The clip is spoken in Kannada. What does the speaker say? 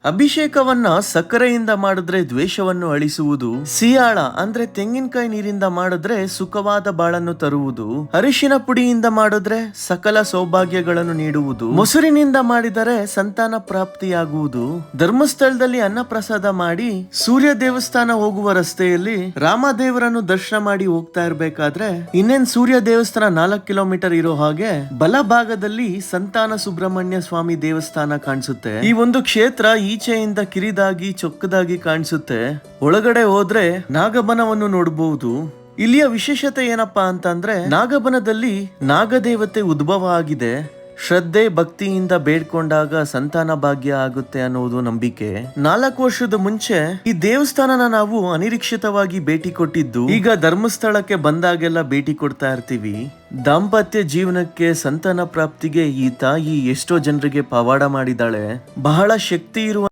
ಅಭಿಷೇಕವನ್ನ ಸಕ್ಕರೆಯಿಂದ ಮಾಡಿದ್ರೆ ದ್ವೇಷವನ್ನು ಅಳಿಸುವುದು, ಸಿಯಾಳ ಅಂದ್ರೆ ತೆಂಗಿನಕಾಯಿ ನೀರಿಂದ ಮಾಡಿದ್ರೆ ಸುಖವಾದ ಬಾಳನ್ನು ತರುವುದು, ಅರಿಶಿನ ಪುಡಿಯಿಂದ ಮಾಡಿದ್ರೆ ಸಕಲ ಸೌಭಾಗ್ಯಗಳನ್ನು ನೀಡುವುದು, ಮೊಸರಿನಿಂದ ಮಾಡಿದರೆ ಸಂತಾನ ಪ್ರಾಪ್ತಿಯಾಗುವುದು. ಧರ್ಮಸ್ಥಳದಲ್ಲಿ ಅನ್ನ ಪ್ರಸಾದ ಮಾಡಿ ಸೂರ್ಯ ದೇವಸ್ಥಾನ ಹೋಗುವ ರಸ್ತೆಯಲ್ಲಿ ರಾಮದೇವರನ್ನು ದರ್ಶನ ಮಾಡಿ ಹೋಗ್ತಾ ಇರ್ಬೇಕಾದ್ರೆ ಇನ್ನೇನ್ ಸೂರ್ಯ ದೇವಸ್ಥಾನ 4 ಕಿಲೋಮೀಟರ್ ಇರೋ ಹಾಗೆ ಬಲಭಾಗದಲ್ಲಿ ಸಂತಾನ ಸುಬ್ರಹ್ಮಣ್ಯ ಸ್ವಾಮಿ ದೇವಸ್ಥಾನ ಕಾಣಿಸುತ್ತೆ. ಈ ಒಂದು ಕ್ಷೇತ್ರ ಈಚೆಯಿಂದ ಕಿರಿದಾಗಿ ಚೊಕ್ಕದಾಗಿ ಕಾಣಿಸುತ್ತೆ. ಒಳಗಡೆ ಹೋದ್ರೆ ನಾಗಬನವನ್ನು ನೋಡಬಹುದು. ಇಲ್ಲಿಯ ವಿಶೇಷತೆ ಏನಪ್ಪಾ ಅಂತಂದ್ರೆ ನಾಗಬನದಲ್ಲಿ ನಾಗದೇವತೆ ಉದ್ಭವ ಆಗಿದೆ. ಶ್ರದ್ಧೆ ಭಕ್ತಿಯಿಂದ ಬೇಡ್ಕೊಂಡಾಗ ಸಂತಾನ ಭಾಗ್ಯ ಆಗುತ್ತೆ ಅನ್ನೋದು ನಂಬಿಕೆ. 4 ವರ್ಷದ ಮುಂಚೆ ಈ ದೇವಸ್ಥಾನನ ನಾವು ಅನಿರೀಕ್ಷಿತವಾಗಿ ಭೇಟಿ ಕೊಟ್ಟಿದ್ದು, ಈಗ ಧರ್ಮಸ್ಥಳಕ್ಕೆ ಬಂದಾಗೆಲ್ಲ ಭೇಟಿ ಕೊಡ್ತಾ ಇರ್ತೀವಿ. ದಾಂಪತ್ಯ ಜೀವನಕ್ಕೆ, ಸಂತಾನ ಪ್ರಾಪ್ತಿಗೆ ಈ ತಾಯಿ ಎಷ್ಟೋ ಜನರಿಗೆ ಪವಾಡ ಮಾಡಿದಾಳೆ. ಬಹಳ ಶಕ್ತಿ ಇರುವ